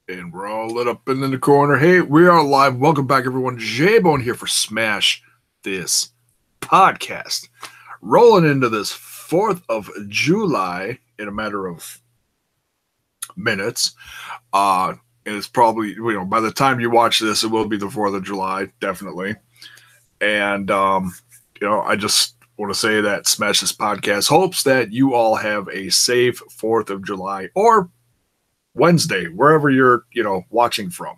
And we're all lit up in the corner. Hey, we are live. Welcome back, everyone. J-Bone here for Smash This Podcast. Rolling into this 4th of July in a matter of minutes. And it's probably, by the time you watch this, it will be the 4th of July, definitely. And, I just want to say that Smash This Podcast hopes that you all have a safe 4th of July or Wednesday, wherever you're, watching from.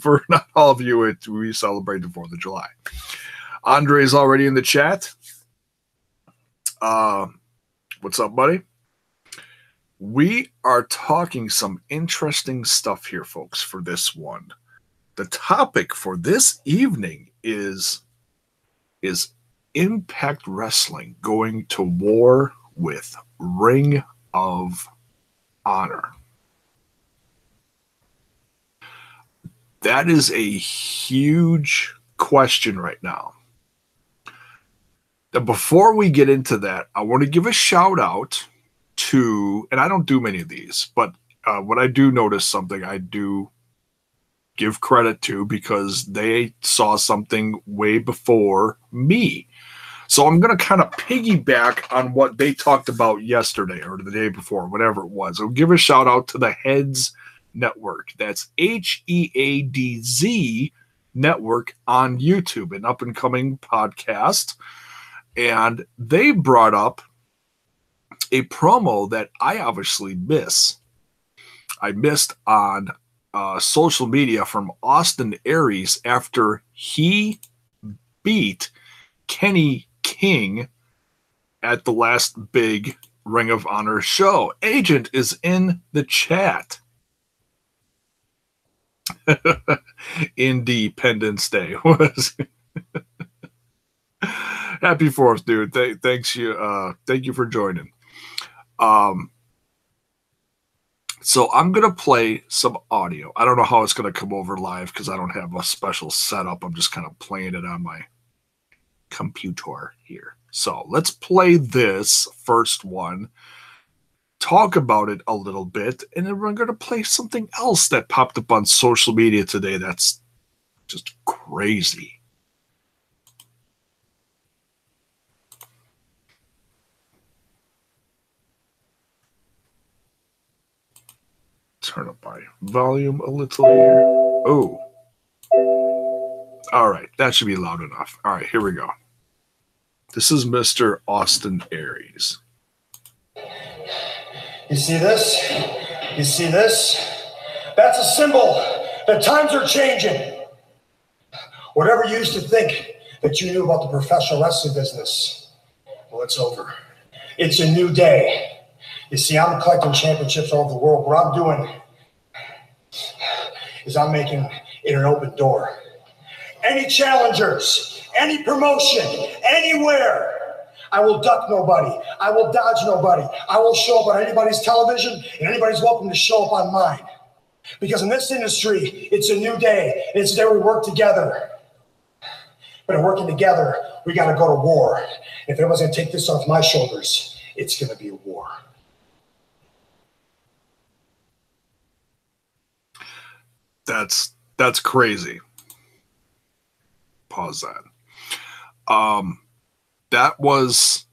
For not all of you, we celebrate the 4th of July. Andre is already in the chat. What's up, buddy? We are talking some interesting stuff here, folks, for this one. The topic for this evening is Impact Wrestling going to war with Ring of Honor. That is a huge question right now. Now, before we get into that, I want to give a shout out to, and I don't do many of these, but when I do notice something, I do give credit to because they saw something way before me. So I'm going to kind of piggyback on what they talked about yesterday or the day before, whatever it was. I'll give a shout out to the Heads Network. That's HEADZ Network on YouTube, an up-and-coming podcast. And they brought up a promo that I obviously miss. I missed on social media from Austin Aries after he beat Kenny King at the last big Ring of Honor show. Agent is in the chat. Independence Day was. Happy 4th, dude. Thank you for joining. So I'm going to play some audio. I don't know how it's going to come over live because I don't have a special setup. I'm just kind of playing it on my computer here. So let's play this first one, talk about it a little bit, and then we're going to play something else that popped up on social media today that's just crazy. Turn up my volume a little here. Oh. All right. That should be loud enough. All right. Here we go. This is Mr. Austin Aries. You see this? You see this? That's a symbol that times are changing. Whatever you used to think that you knew about the professional wrestling business, well, it's over. It's a new day. You see, I'm collecting championships all over the world. What I'm doing is I'm making it an open door. Any challengers, any promotion, anywhere, I will duck nobody. I will dodge nobody. I will show up on anybody's television, and anybody's welcome to show up on mine. Because in this industry, it's a new day. It's a day we work together. But in working together, we got to go to war. If anyone's going to take this off my shoulders, it's going to be a war. That's crazy. Pause that. That was.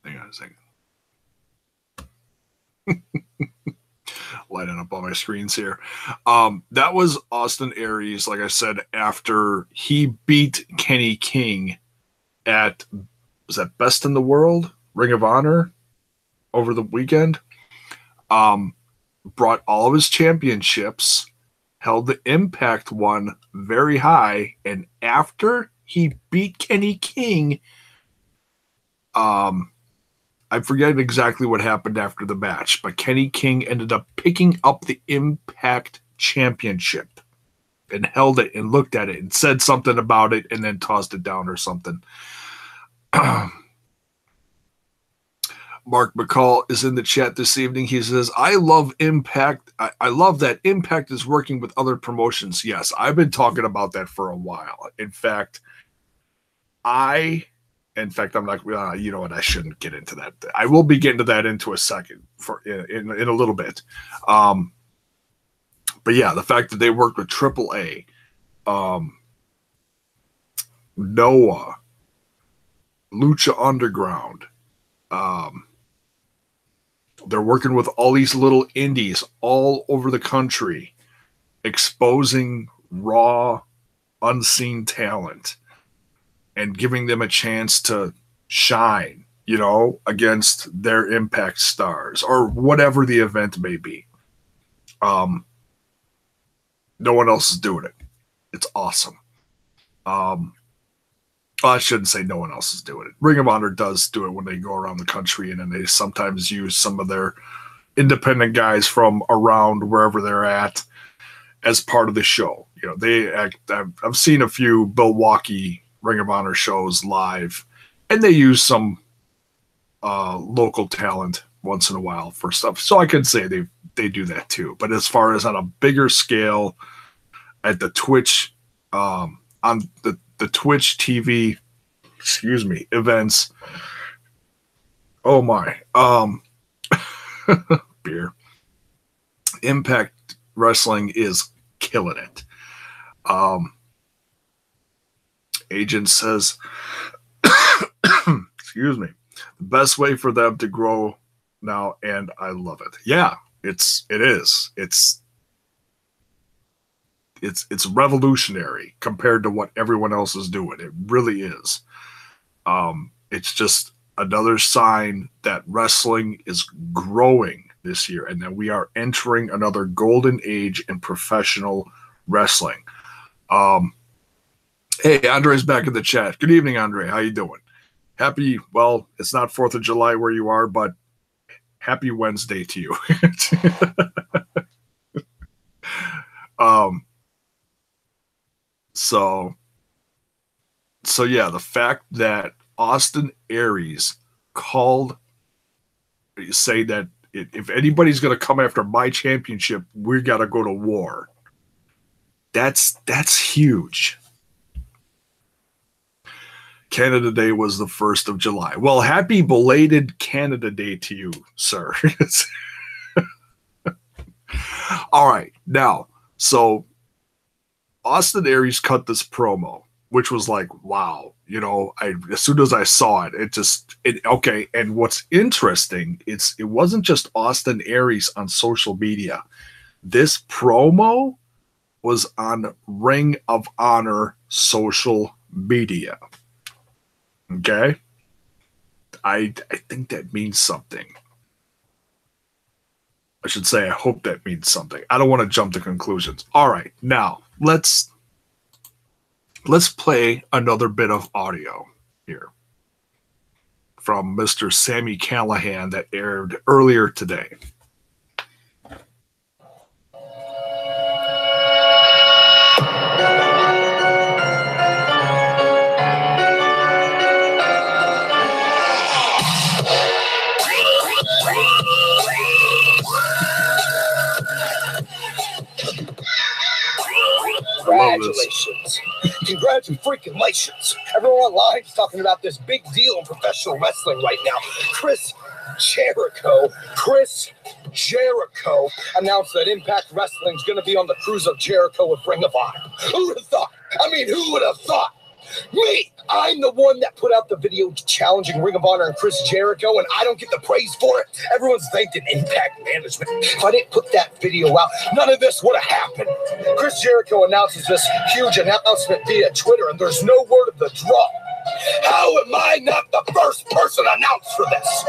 Hang on a second. Lighting up all my screens here. That was Austin Aries, like I said, after he beat Kenny King at, was that Best in the World? Ring of Honor over the weekend. Brought all of his championships, held the Impact one very high, and after he beat Kenny King, I forget exactly what happened after the match, but Kenny King ended up picking up the Impact Championship and held it and looked at it and said something about it and then tossed it down or something. Mark McCall is in the chat this evening. He says, I love Impact. I love that Impact is working with other promotions. Yes, I've been talking about that for a while. In fact, I In fact, I'm not. You know what? I shouldn't get into that. I will be getting to that into a second in a little bit. But yeah, the fact that they worked with AAA, Noah, Lucha Underground. They're working with all these little indies all over the country, exposing raw, unseen talent and giving them a chance to shine, you know, against their Impact stars or whatever the event may be. No one else is doing it. It's awesome. I shouldn't say no one else is doing it. Ring of Honor does do it when they go around the country, and then they sometimes use some of their independent guys from around wherever they're at as part of the show. You know, I've seen a few Milwaukee Ring of Honor shows live, and they use some local talent once in a while for stuff. So I could say they do that too. But as far as on a bigger scale, at the Twitch, on the Twitch TV, events. Oh my, beer. Impact Wrestling is killing it. Agent says, excuse me, the best way for them to grow now, and I love it. Yeah, it is. It's revolutionary compared to what everyone else is doing. It really is. It's just another sign that wrestling is growing this year and that we are entering another golden age in professional wrestling. Hey, Andre's back in the chat. Good evening, Andre. How you doing? Happy, well, it's not 4th of July where you are, but happy Wednesday to you. So yeah, the fact that Austin Aries called, say that if anybody's going to come after my championship, we got to go to war. That's huge. Canada Day was the 1st of July. Well, happy belated Canada Day to you, sir. All right. Now, so Austin Aries cut this promo, which was like, wow, you know, as soon as I saw it, okay. And what's interesting, it wasn't just Austin Aries on social media. This promo was on Ring of Honor social media. Okay. I think that means something. I should say, I hope that means something. I don't want to jump to conclusions. All right. Now, let's play another bit of audio here from Mr. Sami Callihan that aired earlier today. Congratulations. Congratulations. Everyone online is talking about this big deal in professional wrestling right now. Chris Jericho announced that Impact Wrestling is going to be on the cruise of Jericho with Ring of Honor. Who would have thought? I mean, who would have thought? Me! I'm the one that put out the video challenging Ring of Honor and Chris Jericho, and I don't get the praise for it. Everyone's thanking Impact Management. If I didn't put that video out, none of this would have happened. Chris Jericho announces this huge announcement via Twitter, and there's no word of the drop. How am I not the first person announced for this?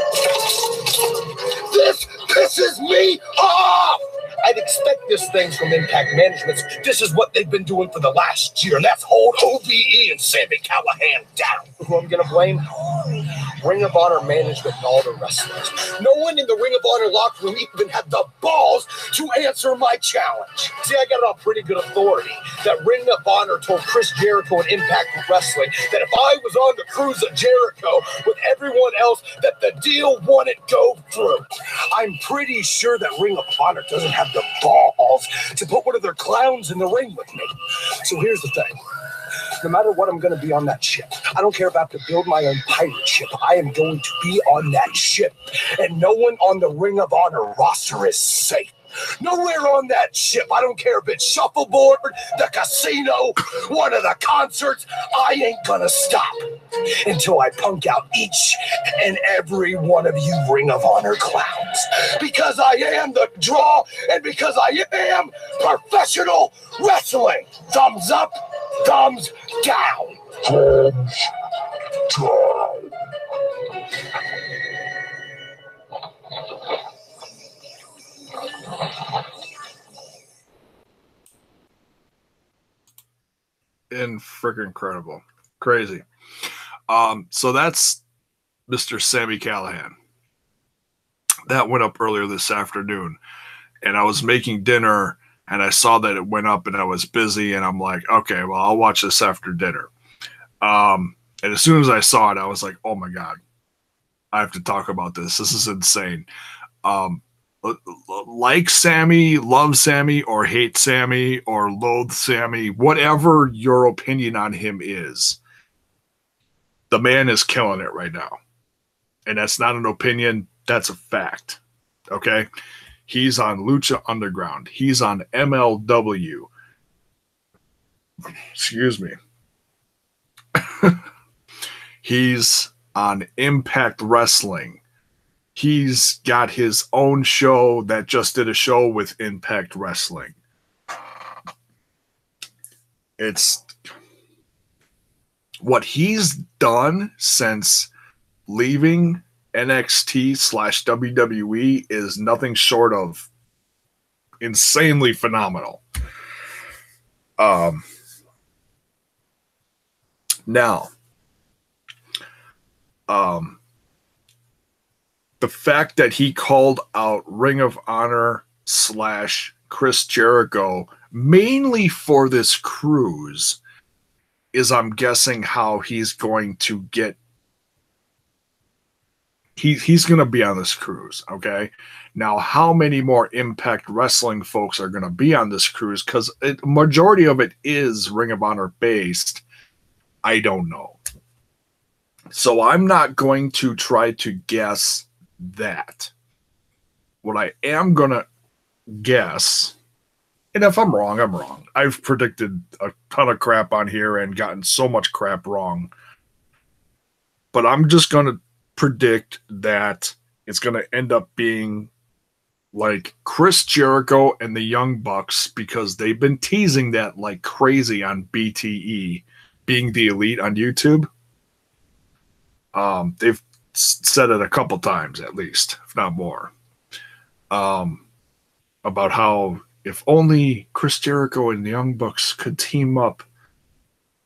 This pisses me off! I'd expect this thing from Impact Management. This is what they've been doing for the last year, and that's hold OVE and Sami Callihan down. Who I'm going to blame? Ring of Honor management and all the wrestlers. No one in the Ring of Honor locker room even had the balls to answer my challenge. See, I got it on pretty good authority that Ring of Honor told Chris Jericho and Impact Wrestling that if I was on the cruise of Jericho with everyone else, that the deal wouldn't go through. I'm pretty sure that Ring of Honor doesn't have the balls to put one of their clowns in the ring with me. So here's the thing. No matter what, I'm going to be on that ship. I don't care if I have to build my own pirate ship. I am going to be on that ship. And no one on the Ring of Honor roster is safe. Nowhere on that ship. I don't care if it's shuffleboard, the casino, one of the concerts. I ain't gonna stop until I punk out each and every one of you Ring of Honor clowns. Because I am the draw, and because I am professional wrestling. Thumbs up, thumbs down. Thumbs down. Freaking incredible. Crazy. So that's Mr. Sami Callihan. That went up earlier this afternoon. And I was making dinner and I saw that it went up and I was busy and I'm like, okay, well, I'll watch this after dinner. And as soon as I saw it, I was like, oh my God, I have to talk about this. This is insane. Like Sami, love Sami, or hate Sami, or loathe Sami, whatever your opinion on him is, the man is killing it right now. And that's not an opinion, that's a fact. Okay? He's on Lucha Underground. He's on MLW. Excuse me. He's on Impact Wrestling. He's got his own show that just did a show with Impact Wrestling. It's what he's done since leaving NXT/WWE is nothing short of insanely phenomenal. The fact that he called out Ring of Honor / Chris Jericho mainly for this cruise is, I'm guessing, how he's going to get. He's going to be on this cruise, okay? Now, how many more Impact Wrestling folks are going to be on this cruise? Because majority of it is Ring of Honor based. I don't know. So I'm not going to try to guess that. What I am going to guess, and if I'm wrong, I'm wrong. I've predicted a ton of crap on here and gotten so much crap wrong. But I'm just going to predict that it's going to end up being like Chris Jericho and the Young Bucks, because they've been teasing that like crazy on BTE, Being the Elite on YouTube. They've said it a couple times at least, if not more, about how if only Chris Jericho and the Young Bucks could team up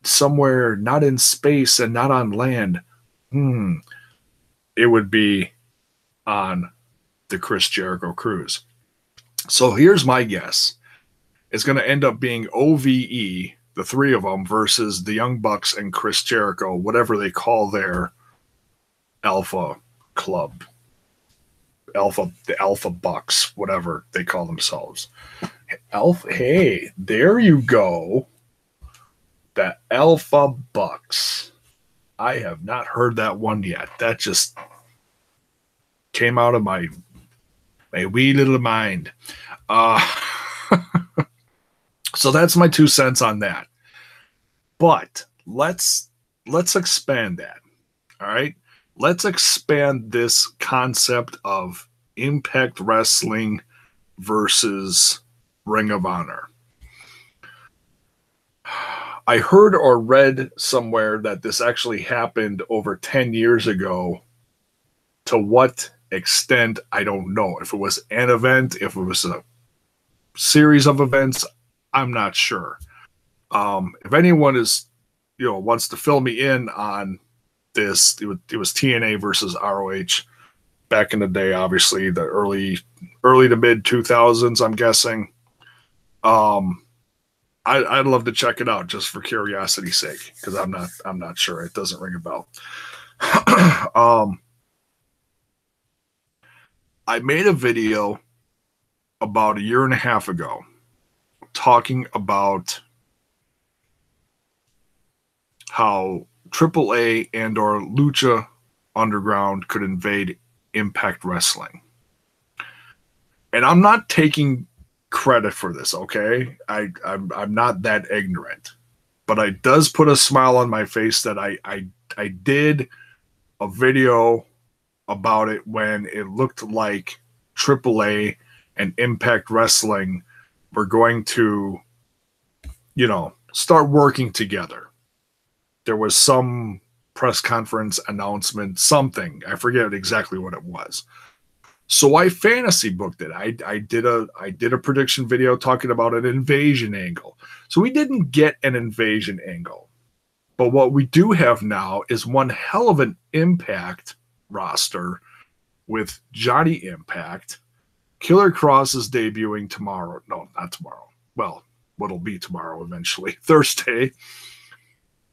somewhere not in space and not on land, it would be on the Chris Jericho cruise. So here's my guess. It's going to end up being OVE, the three of them, versus the Young Bucks and Chris Jericho, whatever they call their Alpha Club, the Alpha Bucks, whatever they call themselves. Hey, there you go. The Alpha Bucks. I have not heard that one yet. That just came out of my wee little mind. So that's my 2 cents on that. But let's expand that. All right? Let's expand this concept of Impact Wrestling versus Ring of Honor. I heard or read somewhere that this actually happened over 10 years ago. To what extent, I don't know. If it was an event, if it was a series of events, I'm not sure. If anyone is, wants to fill me in on this, it was TNA versus ROH back in the day, obviously the early to mid 2000s, I'm guessing. I'd love to check it out just for curiosity's sake, because I'm not sure. It doesn't ring a bell. I made a video about a year and a half ago talking about how AAA and or Lucha Underground could invade Impact Wrestling. And I'm not taking credit for this, okay? I'm not that ignorant. But it does put a smile on my face that I did a video about it when it looked like AAA and Impact Wrestling were going to, start working together. There was some press conference announcement, something. I forget exactly what it was. So I fantasy booked it. I did a prediction video talking about an invasion angle. So we didn't get an invasion angle. But what we do have now is one hell of an Impact roster with Johnny Impact. Killer Cross is debuting tomorrow. No, not tomorrow. Well, what'll be tomorrow eventually. Thursday.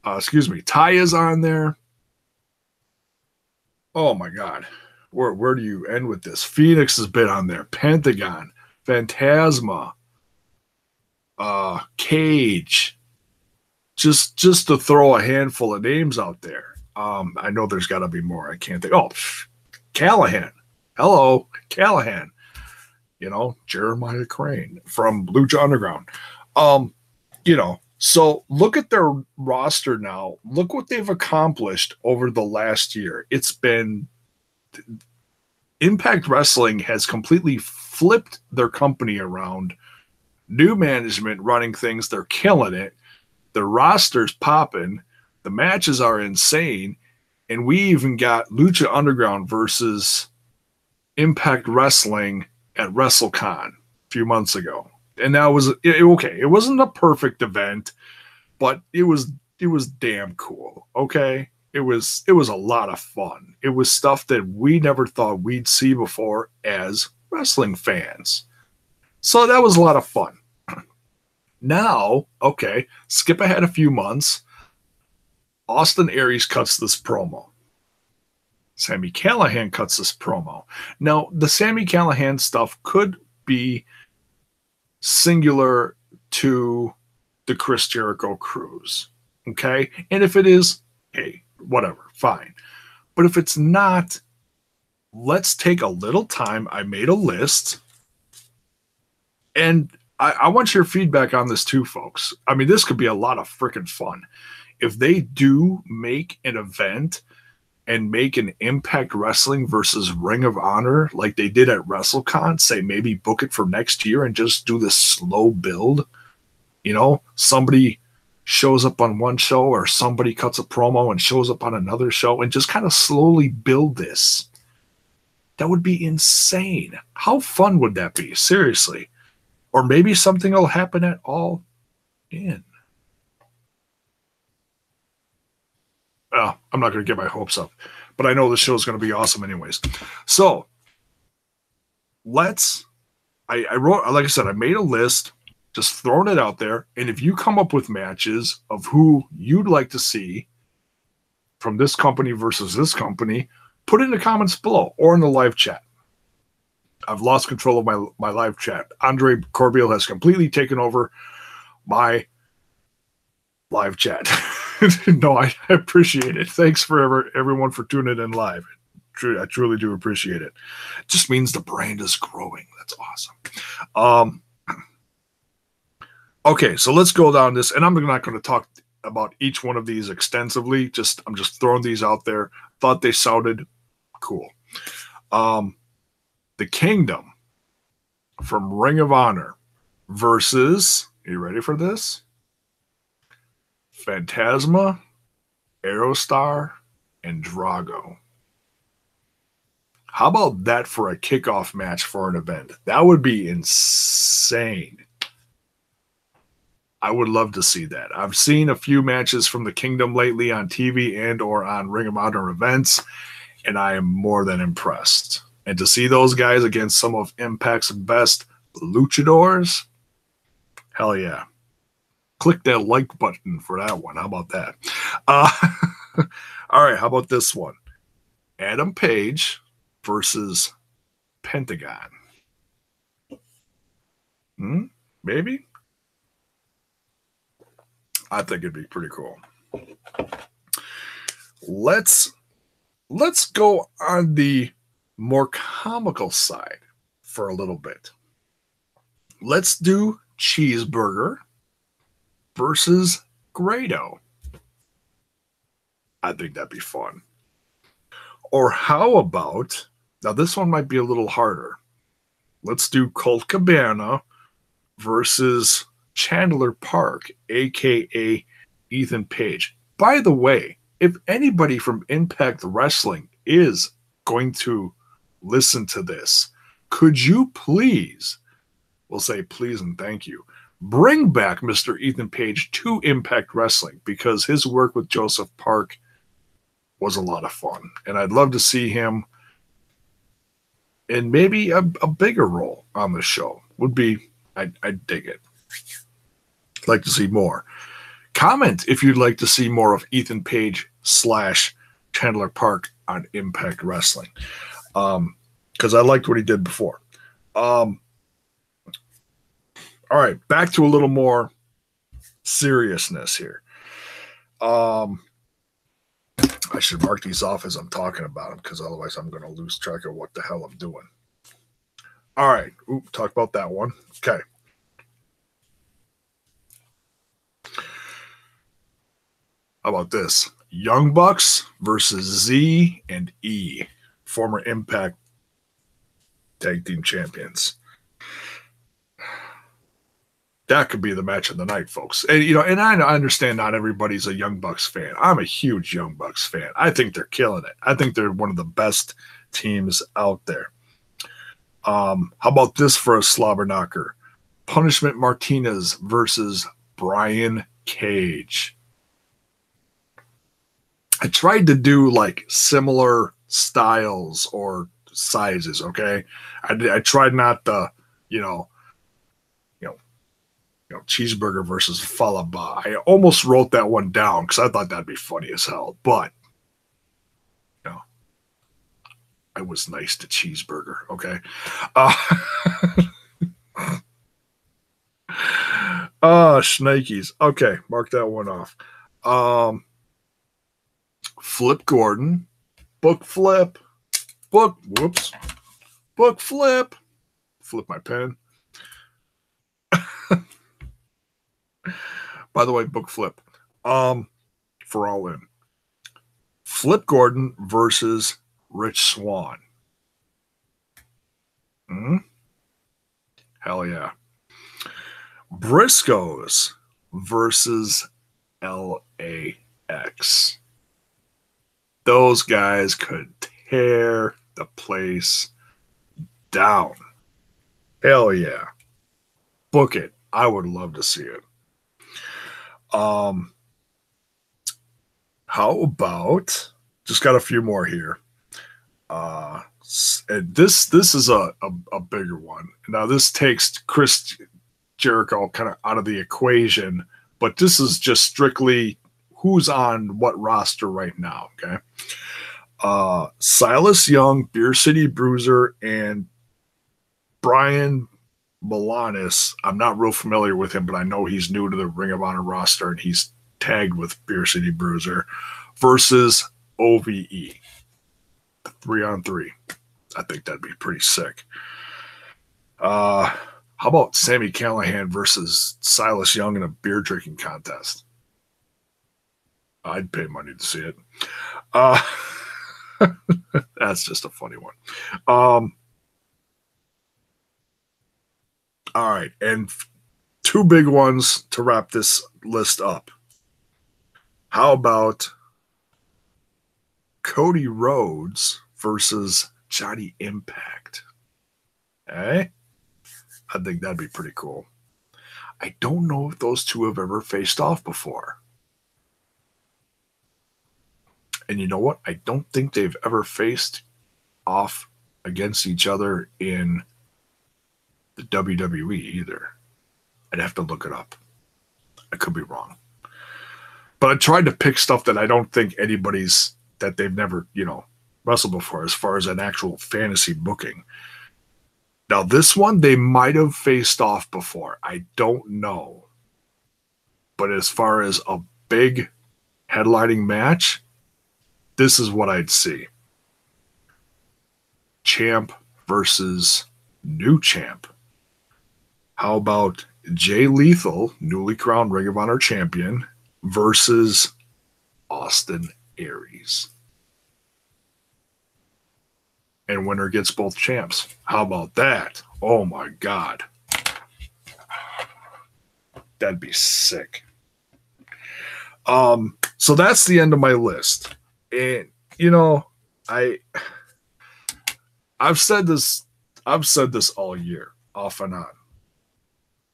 Ty is on there. Oh my God. Where do you end with this? Phoenix has been on there. Pentagon, Phantasma, Cage. Just to throw a handful of names out there. I know there's got to be more. I can't think. Oh, Callahan. Hello, Callahan. Jeremiah Crane from Lucha Underground. So look at their roster now. Look what they've accomplished over the last year. It's been Impact Wrestling has completely flipped their company around. New management running things. They're killing it. The roster's popping. The matches are insane. And we even got Lucha Underground versus Impact Wrestling at WrestleCon a few months ago. And that was okay. It wasn't a perfect event, but it was damn cool. Okay. It was a lot of fun. It was stuff that we never thought we'd see before as wrestling fans. So that was a lot of fun. Now, okay, skip ahead a few months. Austin Aries cuts this promo. Sami Callihan cuts this promo. Now, the Sami Callihan stuff could be singular to the Chris Jericho cruise. Okay? And if it is, hey, whatever, fine. But if it's not, let's take a little time. I made a list. And I want your feedback on this too, folks. I mean, this could be a lot of freaking fun. If they do make an event and make an Impact Wrestling versus Ring of Honor like they did at WrestleCon, say maybe book it for next year and just do this slow build. Somebody shows up on one show or somebody cuts a promo and shows up on another show and just kind of slowly build this. That would be insane. How fun would that be? Seriously. Or maybe something will happen at All In. Well, I'm not going to get my hopes up, but I know the show is going to be awesome anyways. So I wrote, like I said, I made a list, just throwing it out there. And if you come up with matches of who you'd like to see from this company versus this company, put it in the comments below or in the live chat. I've lost control of my live chat. Andre Corbeil has completely taken over my live chat. No, I appreciate it. Thanks for everyone for tuning in live. I truly do appreciate it. It just means the brand is growing. That's awesome. Okay, so let's go down this, and I'm not going to talk about each one of these extensively. I'm just throwing these out there. Thought they sounded cool. The Kingdom from Ring of Honor versus, are you ready for this? Phantasma, Aerostar, and Drago. How about that for a kickoff match for an event? That would be insane. I would love to see that. I've seen a few matches from the Kingdom lately on TV and or on Ring of Honor events, and I am more than impressed. And to see those guys against some of Impact's best luchadors, hell yeah. Click that like button for that one. How about that? All right, how about this one? Adam Page versus Pentagon. Maybe? I think it'd be pretty cool. let's go on the more comical side for a little bit. Let's do Cheeseburger versus Grado. I think that'd be fun. Or how about, now this one might be a little harder. Let's do Colt Cabana versus Chandler Park, a.k.a. Ethan Page. By the way, if anybody from Impact Wrestling is going to listen to this, could you please, we'll say please and thank you, bring back Mr. Ethan Page to Impact Wrestling, because his work with Joseph Park was a lot of fun. And I'd love to see him in maybe a bigger role on the show. Would be, I'd dig it. I'd like to see more. Comment if you'd like to see more of Ethan Page / Chandler Park on Impact Wrestling. Because I liked what he did before. All right, back to a little more seriousness here. I should mark these off as I'm talking about them, because otherwise I'm going to lose track of what the hell I'm doing. All right. Talk about that one. Okay. How about this? Young Bucks versus Z and E, former Impact Tag Team Champions. That could be the match of the night, folks. And, and I understand not everybody's a Young Bucks fan. I'm a huge Young Bucks fan. I think they're killing it. I think they're one of the best teams out there. How about this for a slobber knocker? Punishment Martinez versus Brian Cage. I tried to do like similar styles or sizes, okay? I tried not to, Cheeseburger versus Falaba. I almost wrote that one down because I thought that'd be funny as hell. But, I was nice to Cheeseburger, okay? Shnikes. Okay, mark that one off. Flip Gordon. Book flip. Book flip. Flip my pen. By the way, book flip. For all in. Flip Gordon versus Rich Swann. Hell yeah. Briscoes versus LAX. Those guys could tear the place down. Hell yeah. Book it. I would love to see it. How about, just got a few more here. And this is a bigger one. Now this takes Chris Jericho kind of out of the equation, but this is just strictly who's on what roster right now. Okay. Silas Young, Beer City Bruiser, and Brian Milanis. I'm not real familiar with him, but I know he's new to the Ring of Honor roster, and he's tagged with Beer City Bruiser versus OVE. 3-on-3. I think that'd be pretty sick. How about Sami Callihan versus Silas Young in a beer drinking contest? I'd pay money to see it. That's just a funny one. All right, and two big ones to wrap this list up. How about Cody Rhodes versus Johnny Impact? Eh? I think that'd be pretty cool. I don't know if those two have ever faced off before. And you know what? I don't think they've ever faced off against each other in the WWE either. I'd have to look it up. I could be wrong. But I tried to pick stuff that I don't think anybody's, that they've never, wrestled before as far as an actual fantasy booking. Now, this one, they might have faced off before. I don't know. But as far as a big headlining match, this is what I'd see. Champ versus new champ. How about Jay Lethal, newly crowned Ring of Honor champion, versus Austin Aries? And winner gets both champs. How about that? Oh my God. That'd be sick. So that's the end of my list. And I've said this all year, off and on.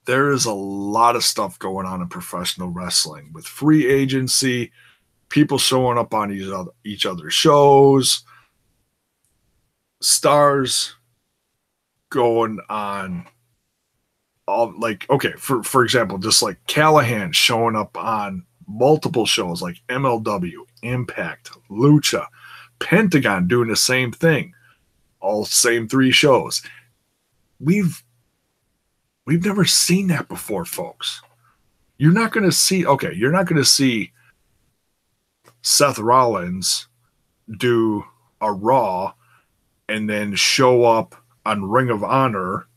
There is a lot of stuff going on in professional wrestling with free agency, people showing up on each other's shows, stars going on all, like, okay, for example, just like Callahan showing up on multiple shows like MLW, Impact, Lucha, Pentagon doing the same thing, all same 3 shows. We've never seen that before, folks. You're not going to see Seth Rollins do a Raw and then show up on Ring of Honor,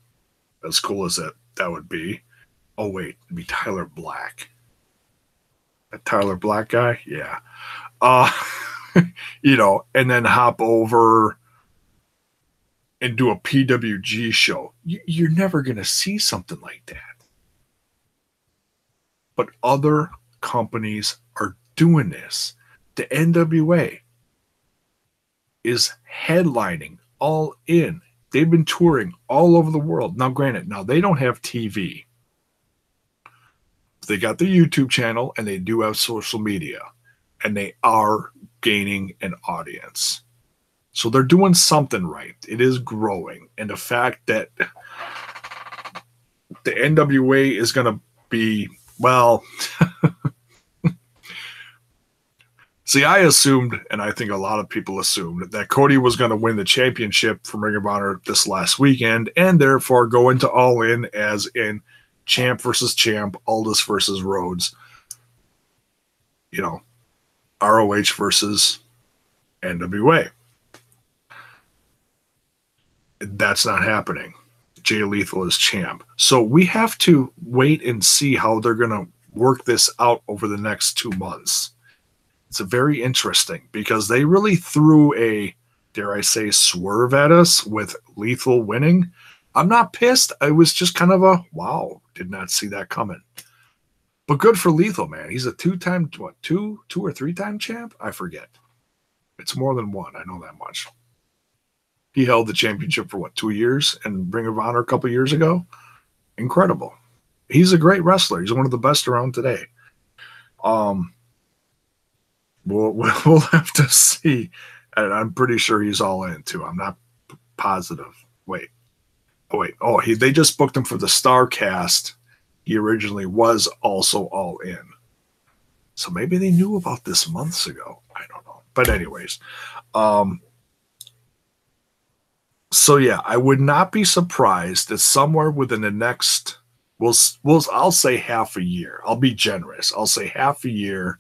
as cool as that would be. Oh, wait, it'd be Tyler Black. That Tyler Black guy? Yeah. And then hop over and do a PWG show. You're never going to see something like that. But other companies are doing this. The NWA is headlining All In. They've been touring all over the world. Now, granted, they don't have TV. They got the YouTube channel and they do have social media. And they are gaining an audience. So they're doing something right. It is growing. And the fact that the NWA is going to be, well, see, I assumed, and I think a lot of people assumed, that Cody was going to win the championship from Ring of Honor this last weekend and therefore go into All In as in champ versus champ, Aldis versus Rhodes. ROH versus NWA. That's not happening. Jay Lethal is champ. So we have to wait and see how they're going to work this out over the next 2 months. It's very interesting because they really threw a, dare I say, swerve at us with Lethal winning. I'm not pissed. I was just kind of a, wow, did not see that coming. But good for Lethal, man. He's a 2-time, two or 3-time champ? I forget. It's more than 1. I know that much. He held the championship for 2 years and Ring of Honor a couple years ago. Incredible. He's a great wrestler. He's one of the best around today. We'll have to see. And I'm pretty sure he's All In too. I'm not positive. They just booked him for the Star Cast. He originally was also All In. So maybe they knew about this months ago. I don't know. But anyways, so yeah, I would not be surprised that somewhere within the next, I'll say half a year. I'll be generous. I'll say half a year.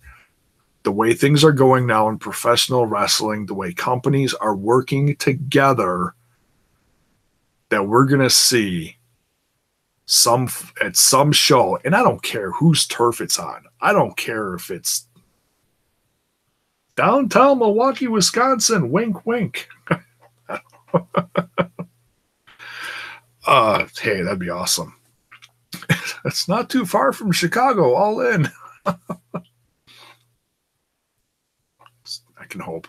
The way things are going now in professional wrestling, the way companies are working together, that we're going to see at some show, and I don't care whose turf it's on. I don't care if it's downtown Milwaukee, Wisconsin. Wink, wink. Hey, that'd be awesome. It's not too far from Chicago. All In. I can hope.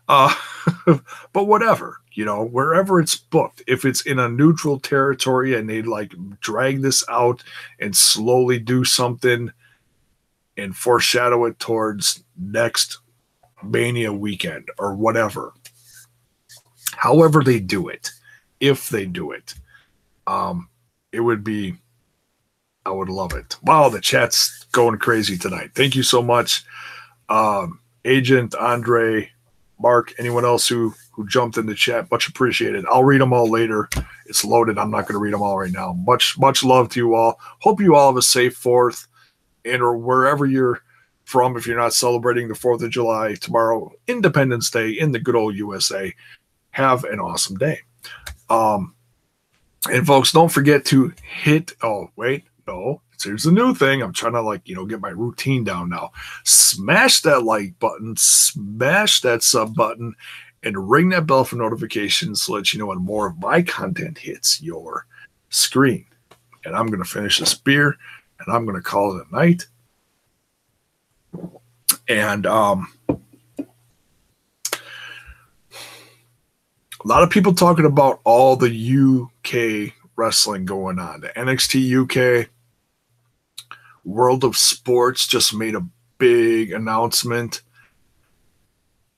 But whatever, wherever it's booked, if it's in a neutral territory and they drag this out and slowly do something and foreshadow it towards next Mania weekend or whatever, however they do it, if they do it, it would be, I would love it. Wow, the chat's going crazy tonight. Thank you so much. Agent, Andre, Mark, anyone else who jumped in the chat, much appreciated. I'll read them all later. It's loaded. I'm not going to read them all right now. Much love to you all. Hope you all have a safe 4th and or wherever you're from if you're not celebrating the 4th of July tomorrow, Independence Day in the good old USA. Have an awesome day. And folks, don't forget to hit, oh, wait, no, here's the new thing. I'm trying to get my routine down now. Smash that like button, smash that sub button, and ring that bell for notifications so that you know when more of my content hits your screen. And I'm going to finish this beer, and I'm going to call it a night. And a lot of people talking about all the UK wrestling going on. The NXT UK World of Sports just made a big announcement.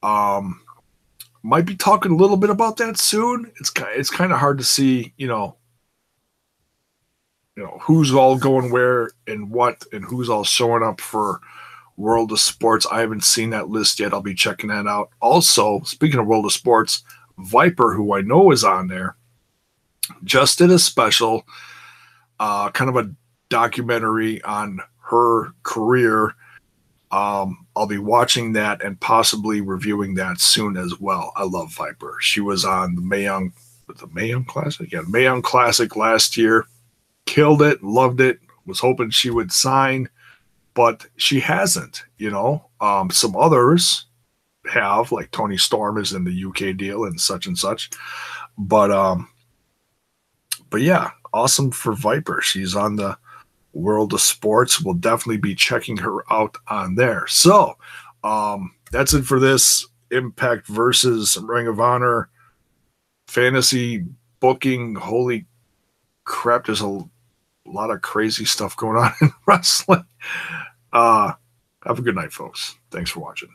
Might be talking a little bit about that soon. It's kind of hard to see, who's all going where and what, and who's all showing up for World of Sports. I haven't seen that list yet. I'll be checking that out. Also, speaking of World of Sports, Viper, who I know is on there, just did a special, kind of a documentary on her career. I'll be watching that and possibly reviewing that soon as well. I love Viper. She was on the Mae Young Classic? Yeah, Mae Young Classic last year. Killed it, loved it, was hoping she would sign, but she hasn't, Some others have, like Tony Storm is in the UK deal and such. But yeah, awesome for Viper. She's on the World of Sports. We'll definitely be checking her out on there. So that's it for this Impact versus Ring of Honor fantasy booking. Holy crap, there's a lot of crazy stuff going on in wrestling. Have a good night, folks. Thanks for watching.